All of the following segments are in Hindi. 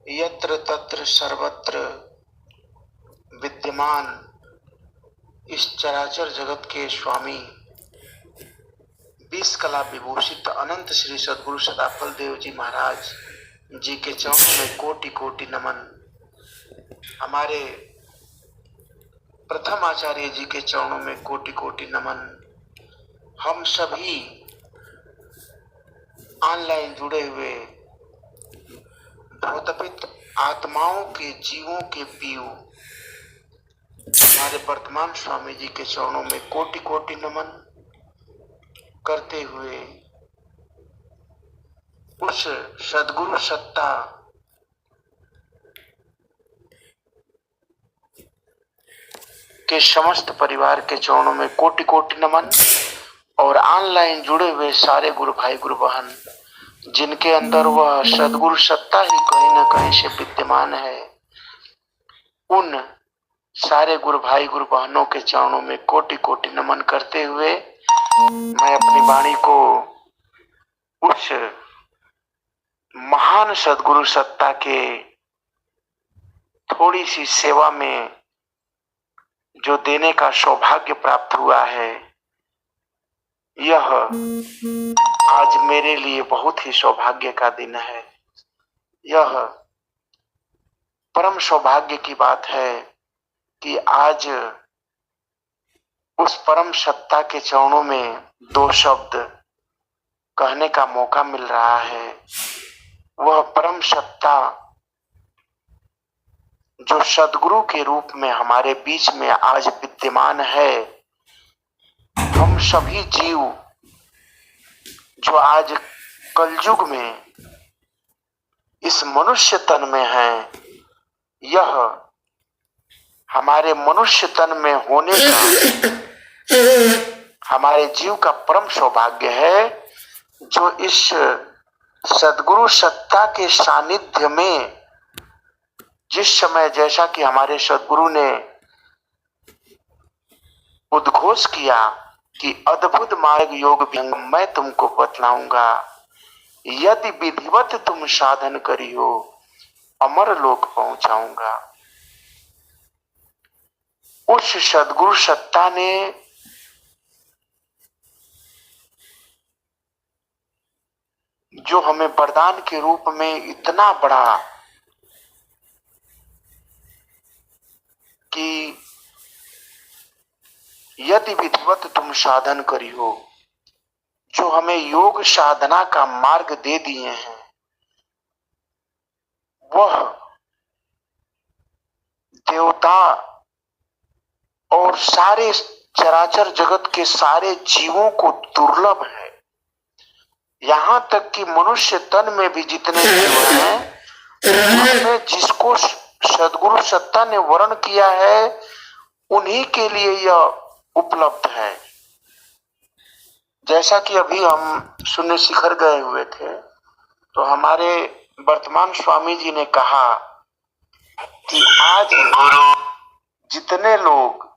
यत्र तत्र सर्वत्र विद्यमान इस चराचर जगत के स्वामी 20 कला विभूषित अनंत श्री सद्गुरु सदाफल देव जी महाराज जी के चरणों में कोटि कोटि नमन। हमारे प्रथम आचार्य जी के चरणों में कोटि कोटि नमन। हम सभी ऑनलाइन जुड़े हुए भूतपित आत्माओं के जीवों के पीयू हमारे वर्तमान स्वामी जी के चरणों में कोटि कोटि नमन करते हुए उस सद्गुरु सत्ता के समस्त परिवार के चरणों में कोटि कोटि नमन। और ऑनलाइन जुड़े हुए सारे गुरु भाई गुरु बहन जिनके अंदर वह सद्गुरु सत्ता ही कहीं न कहीं से विद्यमान है, उन सारे गुरु भाई गुरु बहनों के चरणों में कोटि कोटि नमन करते हुए मैं अपनी वाणी को उस महान सद्गुरु सत्ता के थोड़ी सी सेवा में जो देने का सौभाग्य प्राप्त हुआ है, यह आज मेरे लिए बहुत ही सौभाग्य का दिन है। यह परम सौभाग्य की बात है कि आज उस परम सत्ता के चरणों में दो शब्द कहने का मौका मिल रहा है। वह परम सत्ता जो सद्गुरु के रूप में हमारे बीच में आज विद्यमान है। हम सभी जीव जो आज कलयुग में इस मनुष्य तन में हैं, यह हमारे मनुष्य तन में होने का हमारे जीव का परम सौभाग्य है, जो इस सद्गुरु सत्ता के सानिध्य में जिस समय, जैसा कि हमारे सद्गुरु ने उद्घोष किया कि अद्भुत मार्ग योग भंग मैं तुमको बतलाऊंगा, यदि विधिवत तुम साधन करियो अमर लोक पहुंचाऊंगा। उस सद्गुरु सत्ता ने जो हमें वरदान के रूप में इतना बड़ा कि यदि विधिवत तुम साधन करियो, जो हमें योग साधना का मार्ग दे दिए हैं, वह देवता और सारे चराचर जगत के सारे जीवों को दुर्लभ है। यहां तक कि मनुष्य तन में भी जितने जीव हैं, उनमें जिसको सद्गुरु सत्ता ने वर्ण किया है, उन्हीं के लिए यह उपलब्ध है। जैसा कि अभी हम शून्य शिखर गए हुए थे, तो हमारे वर्तमान स्वामी जी ने कहा कि आज जितने लोग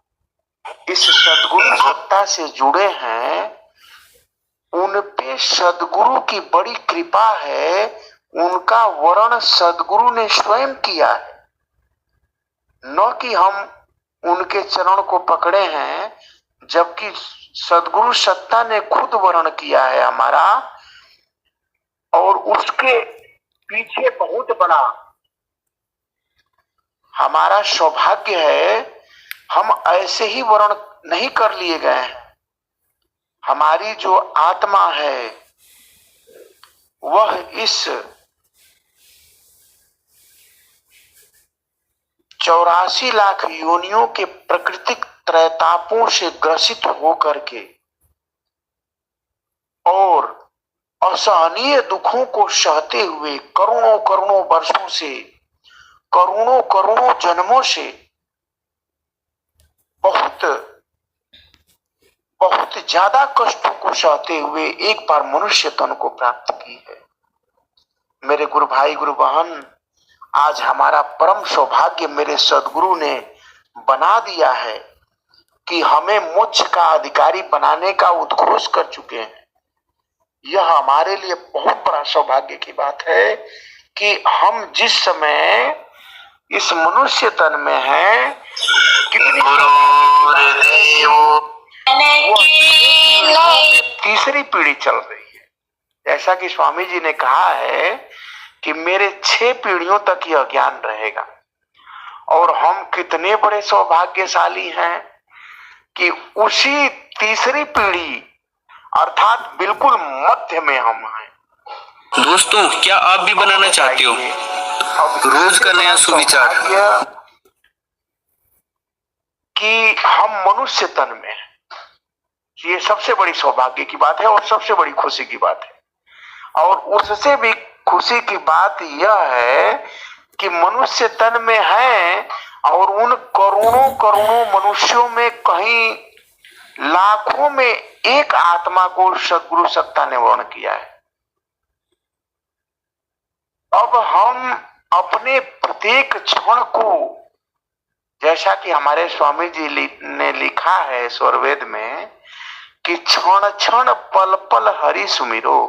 इस सद्गुरु सत्ता से जुड़े हैं, उन पे सद्गुरु की बड़ी कृपा है। उनका वर्ण सद्गुरु ने स्वयं किया है, न कि हम उनके चरण को पकड़े हैं, जबकि सद्गुरु सत्ता ने खुद वर्ण किया है हमारा। और उसके पीछे बहुत बड़ा हमारा सौभाग्य है, हम ऐसे ही वर्ण नहीं कर लिए गए हैं। हमारी जो आत्मा है वह इस 84 लाख योनियों के प्राकृतिक त्रैतापों से ग्रसित होकर के और असहनीय दुखों को सहते हुए करोड़ों करोड़ों वर्षों से, करोड़ों करोड़ों जन्मों से बहुत बहुत ज्यादा कष्टों को सहते हुए एक बार मनुष्य तन को प्राप्त की है। मेरे गुरु भाई गुरु बहन, आज हमारा परम सौभाग्य मेरे सद्गुरु ने बना दिया है कि हमें मोक्ष का अधिकारी बनाने का उद्घोष कर चुके हैं। यह हमारे लिए बहुत बड़ा सौभाग्य की बात है कि हम जिस समय इस मनुष्य तन में हैं, कितनी तीसरी पीढ़ी चल रही है। जैसा कि स्वामी जी ने कहा है कि मेरे 6 पीढ़ियों तक यह ज्ञान रहेगा, और हम कितने बड़े सौभाग्यशाली हैं कि उसी तीसरी पीढ़ी अर्थात बिल्कुल मध्य में हम हैं। दोस्तों, क्या आप भी बनाना चाहते हो रोज का नया सुविचार कि हम मनुष्य तन में हैं? ये सबसे बड़ी सौभाग्य की बात है और सबसे बड़ी खुशी की बात है। और उससे भी खुशी की बात यह है कि मनुष्य तन में है, और उन करोड़ों करोड़ों मनुष्यों में कहीं लाखों में एक आत्मा को सद्गुरु सत्ता ने वर्ण किया है। अब हम अपने प्रत्येक क्षण को, जैसा कि हमारे स्वामी जी ने लिखा है स्वरवेद में कि क्षण क्षण पल पल हरि सुमिरो,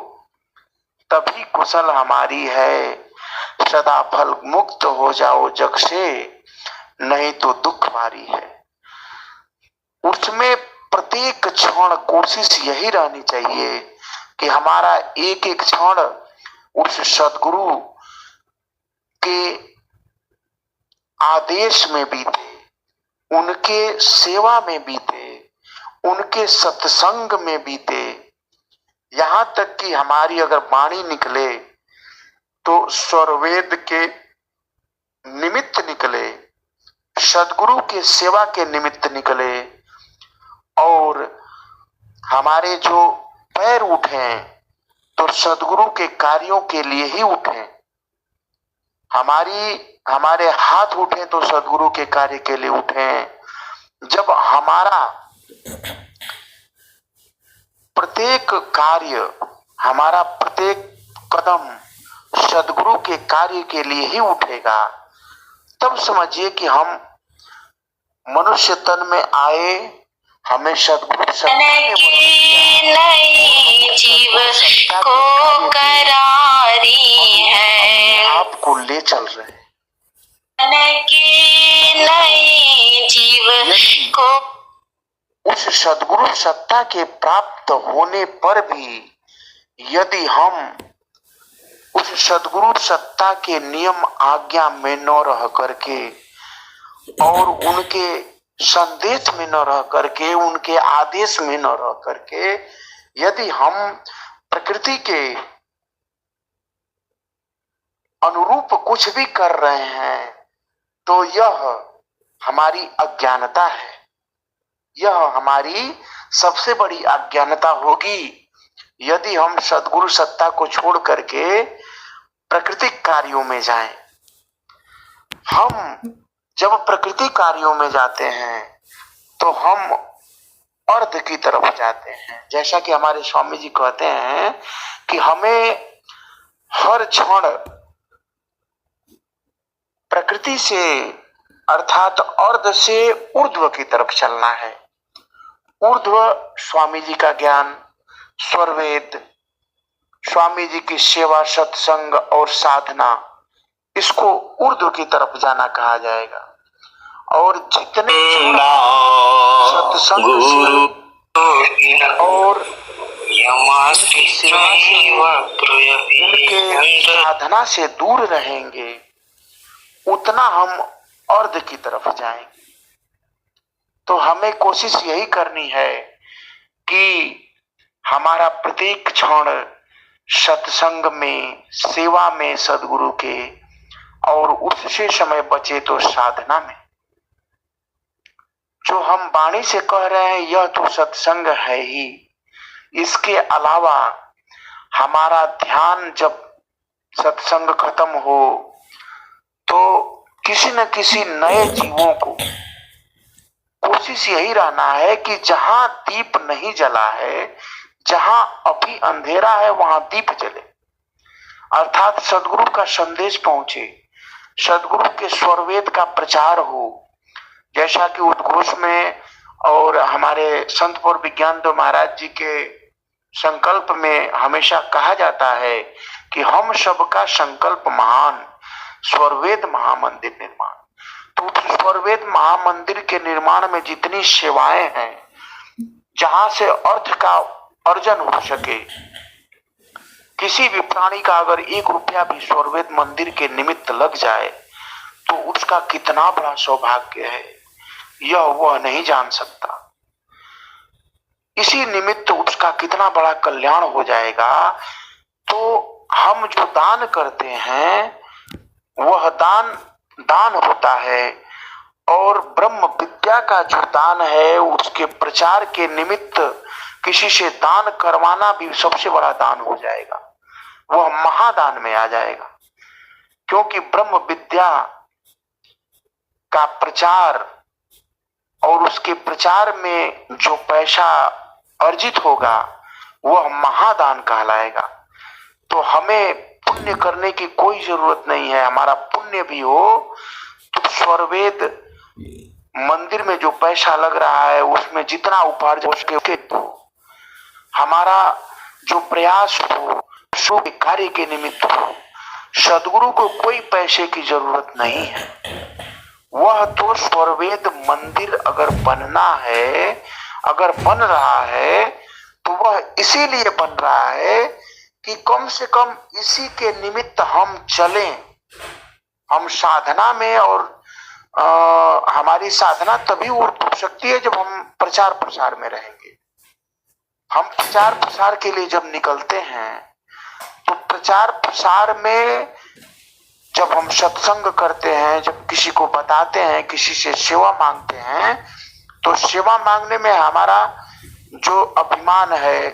तभी कुशल हमारी है, सदा फल मुक्त हो जाओ जग से, नहीं तो दुख भारी है। उसमें प्रत्येक क्षण कोशिश यही रहनी चाहिए कि हमारा एक एक क्षण उस सद्गुरु के आदेश में बीते, उनके सेवा में बीते, उनके सत्संग में बीते। यहां तक कि हमारी अगर वाणी निकले तो स्वरवेद के निमित्त निकले, सद्गुरु के सेवा के निमित्त निकले, और हमारे जो पैर उठे तो सद्गुरु के कार्यों के लिए ही उठे, हमारे हाथ उठे तो सद्गुरु के कार्य के लिए उठे। जब हमारा प्रत्येक कार्य, हमारा प्रत्येक कदम सद्गुरु के कार्य के लिए ही उठेगा, तब समझिए कि हम मनुष्य तन में आए, हमें सद्गुरु जीव को करारी है, आपको ले चल रहे हैं। जीव को उस सद्गुरु सत्ता के प्राप्त होने पर भी यदि हम उस सद्गुरु सत्ता के नियम आज्ञा में न रह करके और उनके संदेश में न रह करके, उनके आदेश में न रह करके, यदि हम प्रकृति के अनुरूप कुछ भी कर रहे हैं, तो यह हमारी अज्ञानता है। यह हमारी सबसे बड़ी अज्ञानता होगी यदि हम सद्गुरु सत्ता को छोड़ करके प्राकृतिक कार्यों में जाएं। हम जब प्रकृति कार्यों में जाते हैं तो हम अर्ध की तरफ जाते हैं। जैसा कि हमारे स्वामी जी कहते हैं कि हमें हर क्षण प्रकृति से अर्थात अर्ध से ऊर्ध्व की तरफ चलना है। ऊर्ध्व स्वामी जी का ज्ञान, स्वरवेद, स्वामी जी की सेवा, सत्संग और साधना, इसको ऊर्ध्व की तरफ जाना कहा जाएगा। और जितने सत्संग और उनके साधना से दूर रहेंगे, उतना हम अर्ध की तरफ जाएंगे। तो हमें कोशिश यही करनी है कि हमारा प्रत्येक क्षण सत्संग में, सेवा में सद्गुरु के, और उससे समय बचे तो साधना में। जो हम वाणी से कह रहे हैं यह तो सत्संग है ही, इसके अलावा हमारा ध्यान जब सत्संग खत्म हो तो किसी न किसी नए जीवों को कोशिश यही रहना है कि जहां दीप नहीं जला है, जहां अभी अंधेरा है, वहां दीप जले। अर्थात सद्गुरु का संदेश पहुंचे, सद्गुरु के स्वरवेद का प्रचार हो। जैसा कि उद्घोष में और हमारे संत और विज्ञान महाराज जी के संकल्प में हमेशा कहा जाता है कि हम सबका संकल्प महान, स्वरवेद महामंदिर निर्माण। तो स्वरवेद महामंदिर के निर्माण में जितनी सेवाएं हैं, जहां से अर्थ का अर्जन हो सके, किसी भी प्राणी का अगर 1 रुपया भी स्वरवेद मंदिर के निमित्त लग जाए तो उसका कितना बड़ा सौभाग्य है, यह वह नहीं जान सकता। इसी निमित्त उसका कितना बड़ा कल्याण हो जाएगा। तो हम जो दान करते हैं वह दान होता है, और ब्रह्म विद्या का जो दान है उसके प्रचार के निमित्त किसी से दान करवाना भी सबसे बड़ा दान हो जाएगा, वह महादान में आ जाएगा। क्योंकि ब्रह्म विद्या का प्रचार और उसके प्रचार में जो पैसा अर्जित होगा वह महादान कहलाएगा। तो हमें पुण्य करने की कोई जरूरत नहीं है। हमारा पुण्य भी हो तो स्वरवेद मंदिर में जो पैसा लग रहा है उसमें जितना उपार्जन उसके हो, हमारा जो प्रयास हो शुभ कार्य के निमित्त हो। सदगुरु को कोई पैसे की जरूरत नहीं है। वह तो स्वरवेद मंदिर अगर बनना है, अगर बन रहा है तो वह इसीलिए बन रहा है कि कम से कम इसी के निमित्त हम चलें। हम साधना में, और हमारी साधना तभी हो सकती है जब हम प्रचार प्रसार में रहेंगे। हम प्रचार प्रसार के लिए जब निकलते हैं तो प्रचार प्रसार में जब हम सत्संग करते हैं, जब किसी को बताते हैं, किसी से सेवा मांगते हैं, तो सेवा मांगने में हमारा जो अभिमान है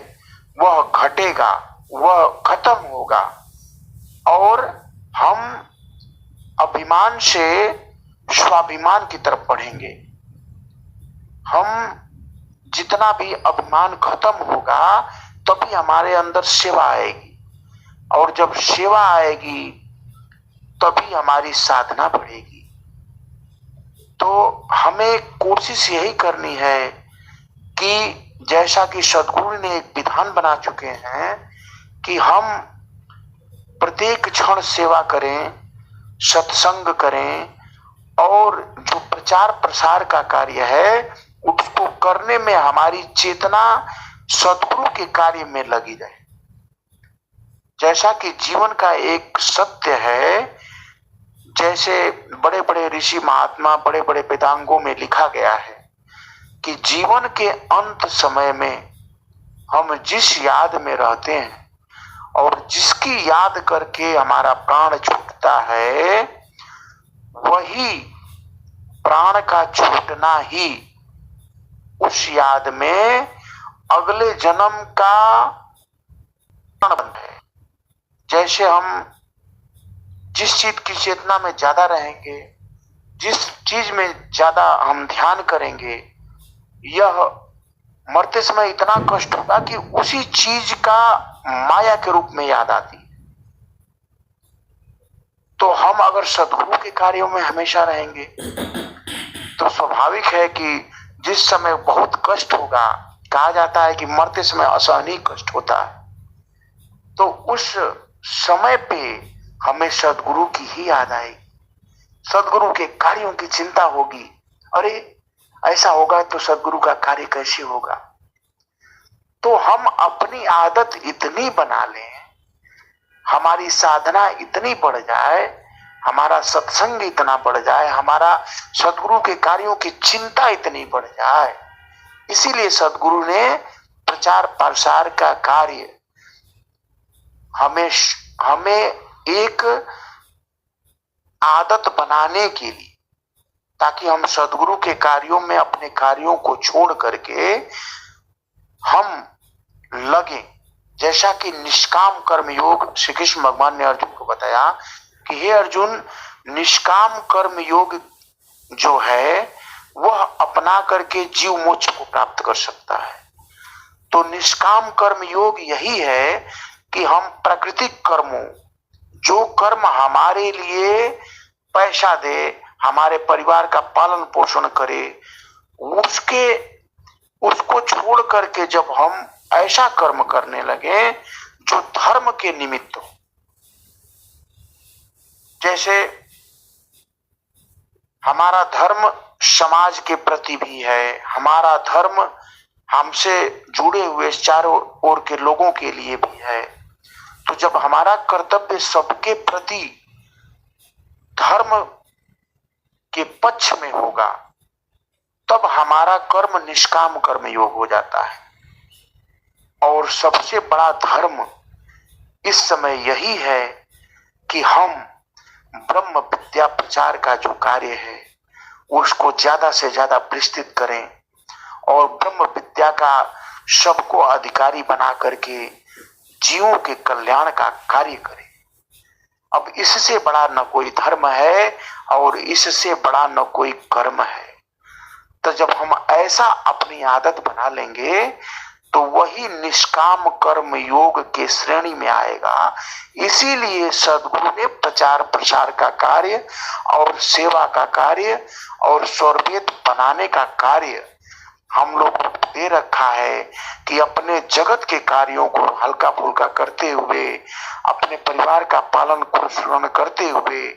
वह घटेगा, वह खत्म होगा, और हम अभिमान से स्वाभिमान की तरफ बढ़ेंगे। हम जितना भी अभिमान खत्म होगा तभी हमारे अंदर सेवा आएगी, और जब सेवा आएगी तभी हमारी साधना बढ़ेगी। तो हमें कोशिश यही करनी है कि जैसा कि सदगुरु ने एक विधान बना चुके हैं कि हम प्रत्येक क्षण सेवा करें, सत्संग करें, और जो प्रचार प्रसार का कार्य है उसको करने में हमारी चेतना सदगुरु के कार्य में लगी रहे। जैसा कि जीवन का एक सत्य है, जैसे बड़े बड़े ऋषि महात्मा, बड़े बड़े वेदांगों में लिखा गया है कि जीवन के अंत समय में हम जिस याद में रहते हैं और जिसकी याद करके हमारा प्राण छूटता है, वही प्राण का छूटना ही उस याद में अगले जन्म का बंध है। जैसे हम जिस चीज की चेतना में ज्यादा रहेंगे, जिस चीज में ज्यादा हम ध्यान करेंगे, यह मरते समय इतना कष्ट होगा कि उसी चीज का माया के रूप में याद आती है। तो हम अगर सदगुरु के कार्यों में हमेशा रहेंगे तो स्वाभाविक है कि जिस समय बहुत कष्ट होगा, कहा जाता है कि मरते समय असहनीय कष्ट होता है, तो उस समय पे हमें सदगुरु की ही याद आएगी, सदगुरु के कार्यों की चिंता होगी। अरे ऐसा होगा तो सदगुरु का कार्य कैसे होगा। तो हम अपनी आदत इतनी बना लें, हमारी साधना इतनी बढ़ जाए, हमारा सत्संग इतना बढ़ जाए, हमारा सदगुरु के कार्यों की चिंता इतनी बढ़ जाए। इसीलिए सदगुरु ने प्रचार प्रसार का कार्य हमें एक आदत बनाने के लिए, ताकि हम सदगुरु के कार्यों में अपने कार्यों को छोड़ करके हम लगे। जैसा कि निष्काम कर्म योग श्री कृष्ण भगवान ने अर्जुन को बताया कि हे अर्जुन, निष्काम कर्म योग जो है वह अपना करके जीव मोक्ष को प्राप्त कर सकता है। तो निष्काम कर्म योग यही है कि हम प्राकृतिक कर्मों, जो कर्म हमारे लिए पैसा दे, हमारे परिवार का पालन पोषण करे, उसको छोड़ करके जब हम ऐसा कर्म करने लगे जो धर्म के निमित्त हो। जैसे हमारा धर्म समाज के प्रति भी है, हमारा धर्म हमसे जुड़े हुए चारों ओर के लोगों के लिए भी है। तो जब हमारा कर्तव्य सबके प्रति धर्म के पक्ष में होगा, तब हमारा कर्म निष्काम कर्म योग हो जाता है। और सबसे बड़ा धर्म इस समय यही है कि हम ब्रह्म विद्या प्रचार का जो कार्य है उसको ज्यादा से ज्यादा विस्तृत करें और ब्रह्म विद्या का सबको अधिकारी बना करके जीवों के कल्याण का कार्य करें। अब इससे बड़ा न कोई धर्म है और इससे बड़ा न कोई कर्म है। तो जब हम ऐसा अपनी आदत बना लेंगे तो वही निष्काम कर्म योग के श्रेणी में आएगा। इसीलिए सद्गुरु ने प्रचार प्रसार का कार्य और सेवा का कार्य और स्वरवेद बनाने का कार्य हम लोग को दे रखा है कि अपने जगत के कार्यों को हल्का फुल्का करते हुए, अपने परिवार का पालन पोषण करते हुए,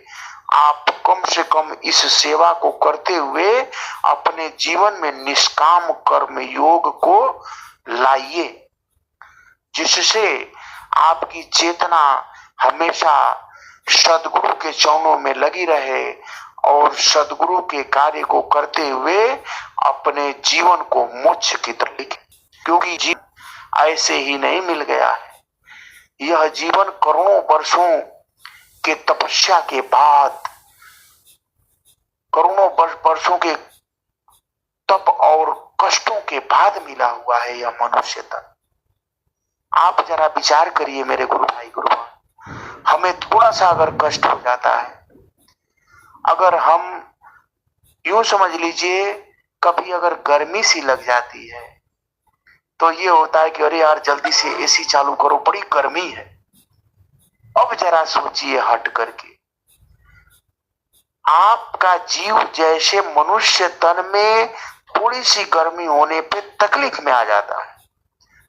आप कम से कम इस सेवा को करते हुए अपने जीवन में निष्काम कर्म योग को लाइए, जिससे आपकी चेतना हमेशा सद्गुरु के चरणों में लगी रहे और सद्गुरु के कार्य को करते हुए अपने जीवन को मोक्ष की तरफ लिखे। क्योंकि जीवन ऐसे ही नहीं मिल गया है। यह जीवन करोड़ों वर्षों के तपस्या के बाद, करोड़ों वर्षों के तप और कष्टों के बाद मिला हुआ है यह मनुष्य तन। आप जरा विचार करिए मेरे गुरु भाई गुरु भाई, हमें थोड़ा सा अगर कष्ट हो जाता है, अगर हम यूं समझ लीजिए कभी अगर गर्मी सी लग जाती है तो ये होता है कि अरे यार जल्दी से एसी चालू करो, बड़ी गर्मी है। अब जरा सोचिए हट करके, आपका जीव जैसे मनुष्य तन में थोड़ी सी गर्मी होने पे तकलीफ में आ जाता है,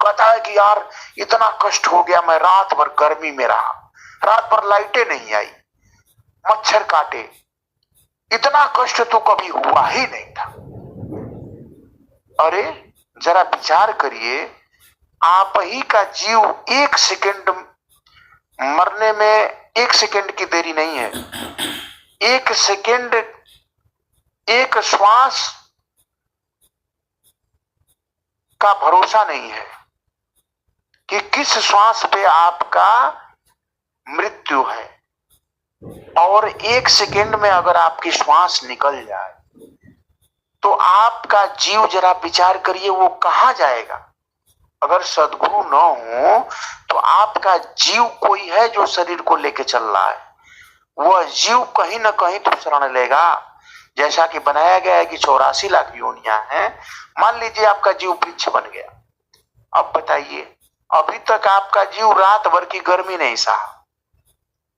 कहता है कि यार इतना कष्ट हो गया, मैं रात भर गर्मी में रहा, रात भर लाइटें नहीं आई, मच्छर काटे, इतना कष्ट तो कभी हुआ ही नहीं था। अरे जरा विचार करिए, आप ही का जीव एक सेकंड मरने में, एक सेकंड की देरी नहीं है, एक सेकंड, एक श्वास का भरोसा नहीं है कि किस श्वास पे आपका मृत्यु है। और एक सेकंड में अगर आपकी श्वास निकल जाए तो आपका जीव जरा विचार करिए वो कहां जाएगा। अगर सद्गुरु न हो तो आपका जीव कोई है जो शरीर को लेके चल रहा है, वह जीव कहीं ना कहीं तो शरण लेगा। जैसा कि बनाया गया है कि 84 लाख योनियां हैं, मान लीजिए आपका जीव वृक्ष बन गया। अब बताइए, अभी तक आपका जीव रात भर की गर्मी नहीं सहा,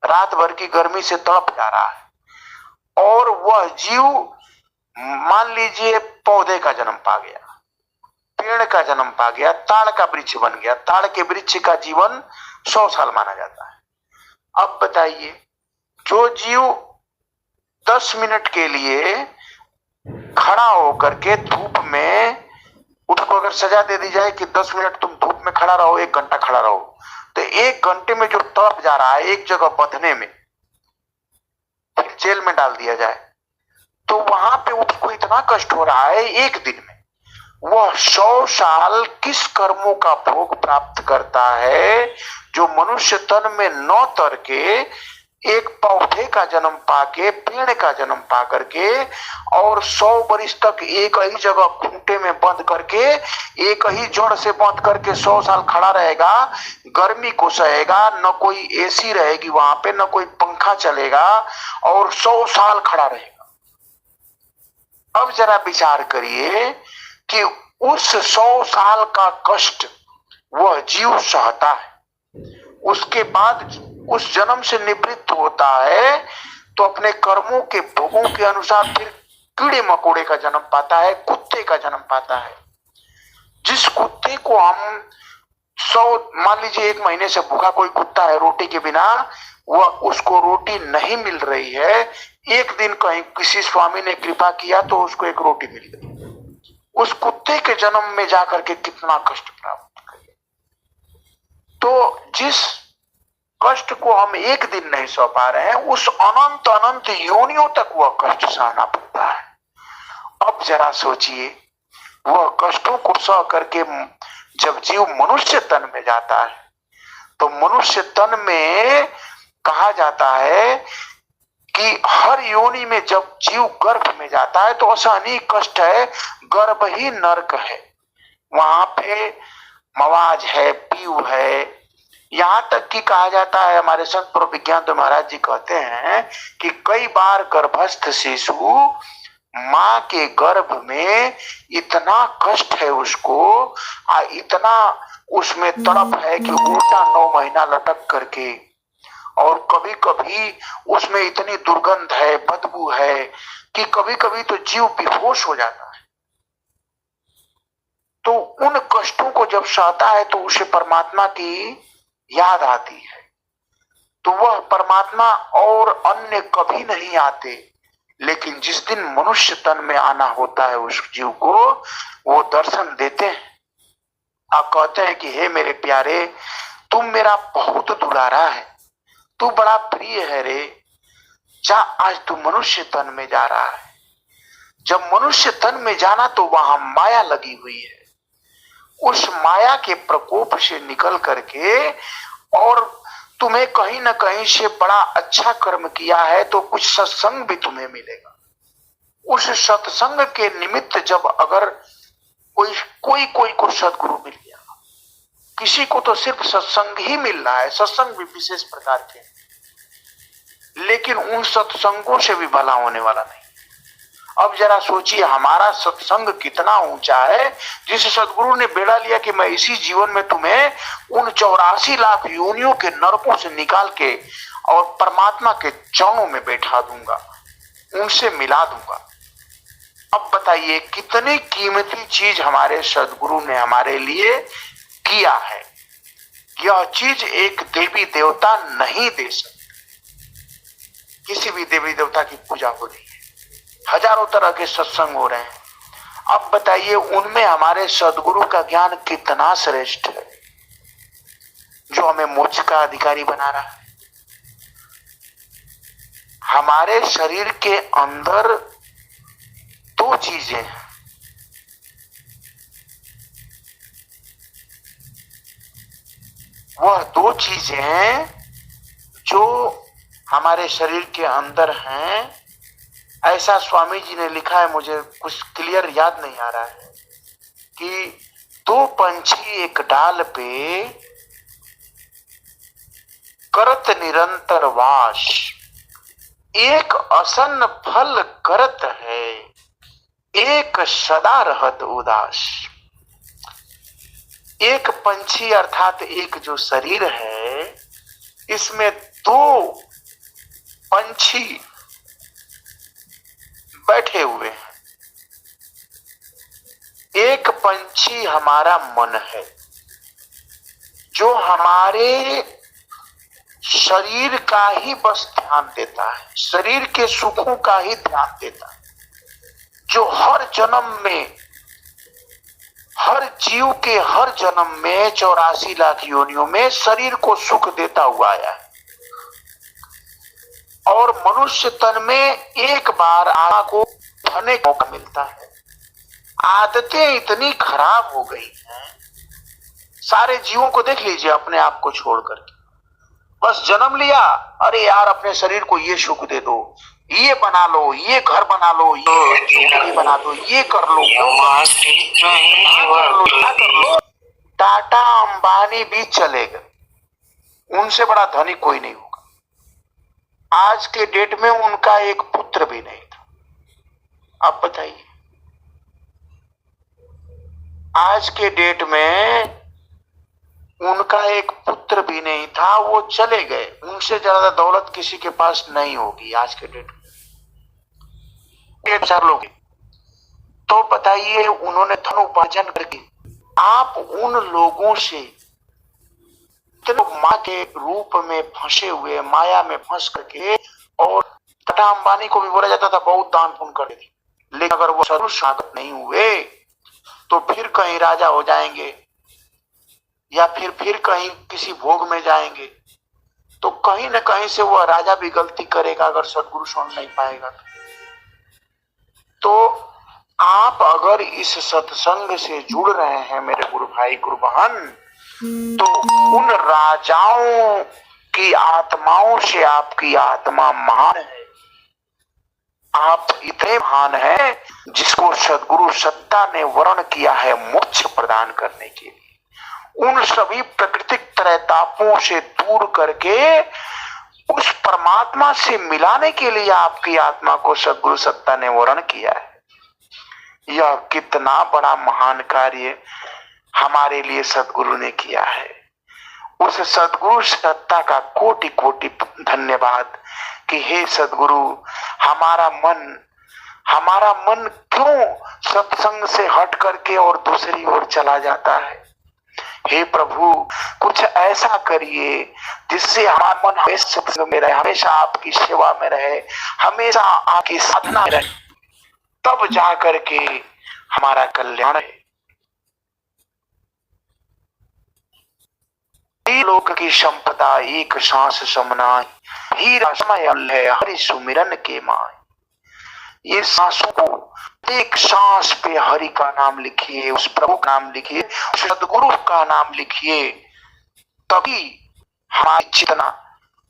रात भर की गर्मी से तड़प जा रहा है, और वह जीव मान लीजिए पौधे का जन्म पा गया, पेड़ का जन्म पा गया, ताड़ का वृक्ष बन गया। ताड़ के वृक्ष का जीवन 100 साल माना जाता है। अब बताइए, जो जीव 10 मिनट के लिए खड़ा होकर के धूप में, उसको अगर सजा दे दी जाए कि 10 मिनट तुम धूप में खड़ा रहो, 1 घंटा खड़ा रहो, तो 1 घंटे में जो तड़प जा रहा है एक जगह बंधने में, फिर जेल में डाल दिया जाए तो वहां पे उसको इतना कष्ट हो रहा है एक दिन में, वह 100 साल किस कर्मों का भोग प्राप्त करता है जो मनुष्य तन में न तर के एक पौधे का जन्म पाके, पेड़ का जन्म पा करके, और 100 वर्ष तक एक ही जगह खूंटे में बंद करके, एक ही जड़ से बंद करके 100 साल खड़ा रहेगा, गर्मी को सहेगा, न कोई एसी रहेगी वहां पे, न कोई पंखा चलेगा, और 100 साल खड़ा रहेगा। अब जरा विचार करिए कि उस 100 साल का कष्ट वह जीव सहता है, उसके बाद उस जन्म से निवृत्त होता है तो अपने कर्मों के भोगों के अनुसार फिर कीड़े मकोड़े का जन्म पाता है, कुत्ते का जन्म पाता है। जिस कुत्ते को हम मान लीजिए 1 महीने से भूखा कोई कुत्ता है रोटी के बिना, वह उसको रोटी नहीं मिल रही है, एक दिन कहीं किसी स्वामी ने कृपा किया तो उसको एक रोटी मिल गई। उस कुत्ते के जन्म में जाकर के कितना कष्ट प्राप्त करें। तो जिस कष्ट को हम एक दिन नहीं सह पा रहे हैं, उस अनंत अनंत योनियों तक वह कष्ट सहना पड़ता है। अब जरा सोचिए, वह कष्टों को सह करके जब जीव मनुष्य तन में जाता है, तो मनुष्य तन में कहा जाता है कि हर योनि में जब जीव गर्भ में जाता है तो असहनीय कष्ट है, गर्भ ही नरक है। वहां पे मवाज है, पीऊ है, यहां तक कि कहा जाता है, हमारे संत प्रभु विज्ञान तो महाराज जी कहते हैं कि कई बार गर्भस्थ शिशु माँ के गर्भ में इतना कष्ट है उसको, इतना उसमें तड़प है कि उल्टा 9 महीना लटक करके, और कभी कभी उसमें इतनी दुर्गंध है, बदबू है कि कभी कभी तो जीव बेहोश हो जाता है। तो उन कष्टों को जब सहता है तो उसे परमात्मा की याद आती है, तो वह परमात्मा और अन्य कभी नहीं आते। लेकिन जिस दिन मनुष्य तन में आना होता है उस जीव को, वो दर्शन देते हैं और कहते हैं कि हे मेरे प्यारे, तुम मेरा बहुत दुलारा है, तू बड़ा प्रिय है रे, जा आज तू मनुष्य तन में जा रहा है। जब मनुष्य तन में जाना तो वहां माया लगी हुई है, उस माया के प्रकोप से निकल करके, और तुम्हें कहीं ना कहीं से बड़ा अच्छा कर्म किया है तो कुछ सत्संग भी तुम्हें मिलेगा। उस सत्संग के निमित्त जब अगर कोई को सदगुरु मिल गया, किसी को तो सिर्फ सत्संग ही मिल रहा है, सत्संग भी विशेष प्रकार के, लेकिन उन सत्संगों से भी भला होने वाला नहीं। अब जरा सोचिए हमारा सत्संग कितना ऊंचा है, जिस सदगुरु ने बेड़ा लिया कि मैं इसी जीवन में तुम्हें उन 84 लाख योनियों के नरकों से निकाल के और परमात्मा के चरणों में बैठा दूंगा, उनसे मिला दूंगा। अब बताइए कितनी कीमती चीज हमारे सदगुरु ने हमारे लिए किया है। यह चीज एक देवी देवता नहीं दे सकते। किसी भी देवी देवता की पूजा हो रही है, हजारों तरह के सत्संग हो रहे हैं, अब बताइए उनमें हमारे सदगुरु का ज्ञान कितना श्रेष्ठ है, जो हमें मोक्ष का अधिकारी बना रहा है। हमारे शरीर के अंदर 2 चीजें हैं, वह 2 चीजें हैं जो हमारे शरीर के अंदर हैं। ऐसा स्वामी जी ने लिखा है, मुझे कुछ क्लियर याद नहीं आ रहा है, कि 2 पंछी एक डाल पे करत निरंतर वास, एक असन फल करत है, एक सदा रहत उदास। एक पंछी अर्थात एक जो शरीर है, इसमें 2 पंछी बैठे हुए हैं। एक पंछी हमारा मन है, जो हमारे शरीर का ही बस ध्यान देता है, शरीर के सुखों का ही ध्यान देता है, जो हर जन्म में, हर जीव के हर जन्म में 84 लाख योनियों में शरीर को सुख देता हुआ आया है, और मनुष्य तन में एक बार आत्मा को धने का मौका मिलता है। आदतें इतनी खराब हो गई हैं, सारे जीवों को देख लीजिए अपने आप को छोड़ करके, बस जन्म लिया, अरे यार अपने शरीर को ये सुख दे दो, ये बना लो, ये घर बना लो, ये बना दो, ये कर लो, कर लो। टाटा अंबानी भी चले गए, उनसे बड़ा धनी कोई नहीं होगा। आज के डेट में उनका एक पुत्र भी नहीं था। आप बताइए, आज के डेट में उनका एक पुत्र भी नहीं था, वो चले गए। उनसे ज्यादा दौलत किसी के पास नहीं होगी आज के डेट में, 1-4 लोग। तो बताइए उन्होंने धन उपार्जन करके, आप उन लोगों से लोग माँ के रूप में फंसे हुए, माया में फंस करके, और टाटा अंबानी को भी बोला जाता था बहुत दान पुण्य कर देती, लेकिन अगर वो सदगुरु साधक नहीं हुए तो फिर कहीं राजा हो जाएंगे या फिर कहीं किसी भोग में जाएंगे, तो कहीं ना कहीं से वह राजा भी गलती करेगा अगर सदगुरु सुन नहीं पाएगा। तो आप अगर इस सत्संग से जुड़ रहे हैं मेरे गुरु भाई गुरु बहन, तो उन राजाओं की आत्माओं से आपकी आत्मा महान है। आप इतने महान हैं जिसको सद्गुरु सत्ता ने वर्ण किया है मोक्ष प्रदान करने के लिए। उन सभी प्राकृतिक त्रैतापों से दूर करके उस परमात्मा से मिलाने के लिए आपकी आत्मा को सद्गुरु सत्ता ने वर्ण किया है। यह कितना बड़ा महान कार्य हमारे लिए सद्गुरु ने किया है। उस सद्गुरु सत्ता का कोटि कोटि धन्यवाद कि हे सद्गुरु, हमारा मन क्यों सत्संग से हट करके और दूसरी ओर चला जाता है। हे प्रभु, कुछ ऐसा करिए जिससे हमारा मन हमेशा सत्संग में रहे, हमेशा आपकी सेवा में रहे, हमेशा आपकी साधना में रहे, तब जा करके हमारा कल्याण है। लोक की संपदा एक सांस समनाई, हीरा समय है हरि सुमिरन के माय। ये सांसों को एक सांस पे हरि का नाम लिखिए, उस प्रभु का नाम लिखिए, उस सद्गुरु का नाम लिखिए, तभी हमारी चेतना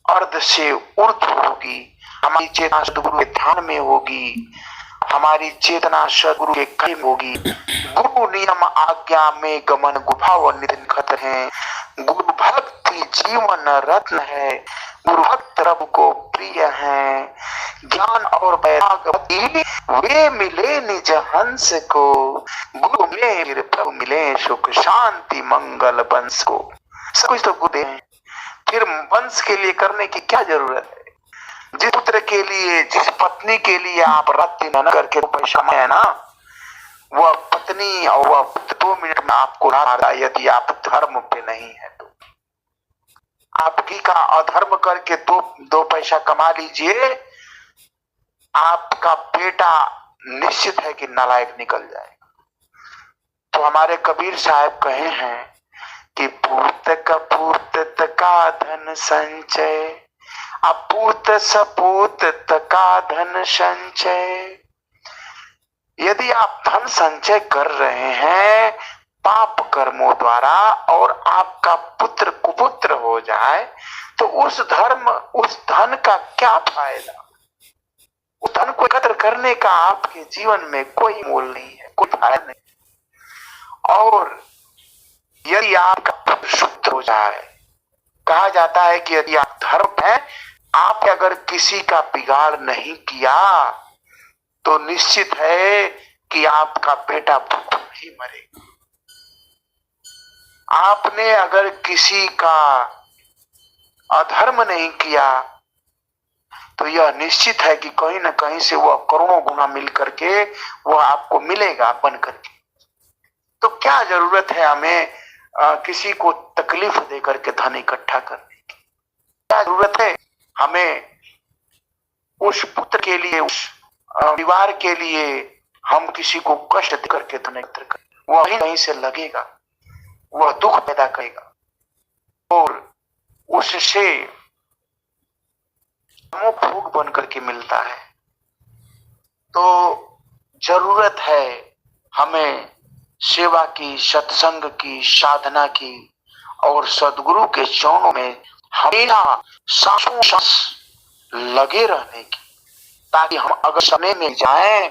अर्ध से ऊर्ध्व होगी, हमारी चेतना सद्गुरु के ध्यान में होगी, हमारी चेतना सद्गुरु के करीब होगी। गुरु नियम आज्ञा में गमन गुफा व निधन खतर है, गुरु भक्ति जीवन रत्न है, गुरु भक्त रब को प्रिय है। ज्ञान और वैराग्य वे मिले निज हंस को, गुरु मिले प्रभु मिले सुख शांति मंगल वंश को। सब कुछ तो गुरु हैं, फिर वंश के लिए करने की क्या जरूरत है। जिस पुत्र के लिए, जिस पत्नी के लिए आप रात दिन मेहनत करके पैसा कमाए ना, वह पत्नी और वह पुत्र 2 मिनट में आपको मारा यदि आप धर्म पे नहीं है तो। आपकी का अधर्म करके दो पैसा कमा लीजिए, आपका बेटा निश्चित है कि नालायक निकल जाएगा। तो हमारे कबीर साहब कहे हैं कि पूत कपूत का धन संचय, अपूत सपूत का धन संचय। यदि आप धन संचय कर रहे हैं पाप कर्मों द्वारा और आपका पुत्र कुपुत्र हो जाए तो उस धन का क्या फायदा। उस धन को एकत्र करने का आपके जीवन में कोई मोल नहीं है, कोई फायदा नहीं। और यदि आपका पुत्र शुद्ध हो जाए, कहा जाता है कि यदि आप धर्म है, आप अगर किसी का बिगाड़ नहीं किया तो निश्चित है कि आपका बेटा भूख ही मरेगा। आपने अगर किसी का अधर्म नहीं किया तो यह निश्चित है कि कहीं ना कहीं से वह करोड़ों गुना मिल करके वह आपको मिलेगा बन करके। तो क्या जरूरत है हमें किसी को तकलीफ दे करके धन इकट्ठा करने की। क्या जरूरत है हमें उस पुत्र के लिए, उस परिवार के लिए हम किसी को कष्ट दे करके धन एकत्र करें। वह कहीं से लगेगा, वह दुख पैदा करेगा और उससे भोग बन करके मिलता है। तो जरूरत है हमें सेवा की, सत्संग की, साधना की और सद्गुरु के चरणों में हमेशा सांसों सांस लगे रहने की, ताकि हम अगर समय में जाएं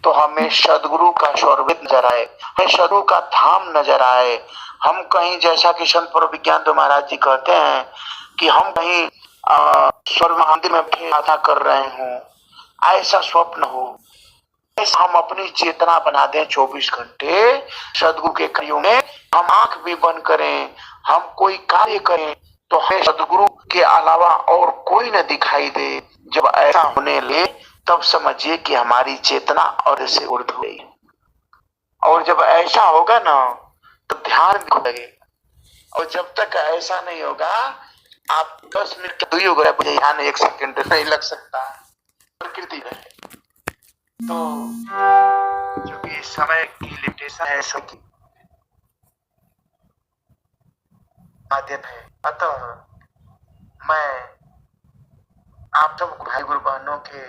तो हमें सद्गुरु का स्वरविद नजर आए, हमें सद्गुरु का धाम नजर आए। हम कहीं, जैसा कि संत प्रभु विज्ञान महाराज जी कहते हैं कि हम कहीं स्वर्ग मंदिर में प्रार्थना कर रहे हों, ऐसा स्वप्न हो। ऐसा हम अपनी चेतना बना दें 24 घंटे सद्गुरु के कार्यों में। हम आंख भी बंद करें, हम कोई कार्य करें तो हमें सद्गुरु के अलावा और कोई न दिखाई दे। जब ऐसा होने ले तब समझिए कि हमारी चेतना और से उर्ध हुई। और जब ऐसा होगा ना तो ध्यान भी लगेगा। और जब तक ऐसा नहीं होगा, आप 10 मिनट दूरी हो गए, मुझे यहाँ 1 सेकंड नहीं लग सकता, प्रकृति रहे। तो जो कि समय की लिमिटेशन है, सबकी माध्यम है। अतः मैं आप सब भाई गुरु बहनों के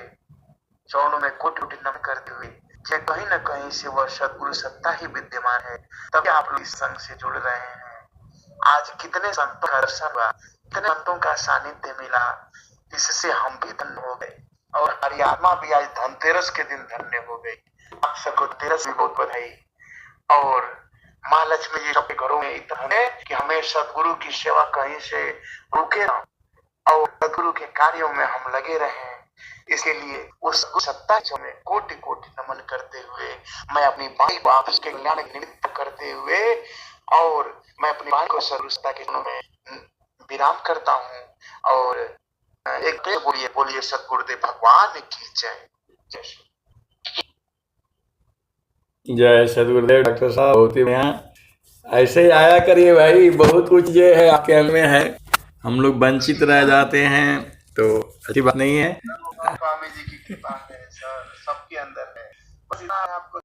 चरणों में कोटि कोटि नमन करते हुए, कहीं न कहीं से वह सद्गुरु सत्ता ही विद्यमान है, तभी आप लोग इस संघ से जुड़ रहे हैं। आज कितने संतों का दर्शन हुआ, कितने संतों का सानिध्य मिला, इससे हम भी धन्य हो गए और हमारी आत्मा भी आज धनतेरस के दिन धन्य हो गई। आप सबको धनतेरस की बहुत बधाई। और माँ लक्ष्मी जी सबके घरों में इतना है कि हमें सद्गुरु की सेवा कहीं से रुके ना और सद्गुरु के कार्यों में हम लगे रहें। इसके लिए उस सत्ता में कोटि कोटि नमन करते हुए, मैं अपनी वाणी को आप उसके कल्याण निमित्त करते हुए और मैं अपनी वाणी को सर्वसत्ता के चरणों में विराम करता हूँ। और एक बोलिए बोलिए सद्गुरुदेव भगवान की जय। जय श्री जय सदगुरुदेव। डॉक्टर साहब बहुत ही बढ़िया, ऐसे ही आया करिए भाई, बहुत कुछ जो है आपके अंग में है, हम लोग वंचित रह जाते हैं तो अच्छी बात नहीं है। स्वामी जी की कृपा है सर, सबके अंदर है, बस इतना आपको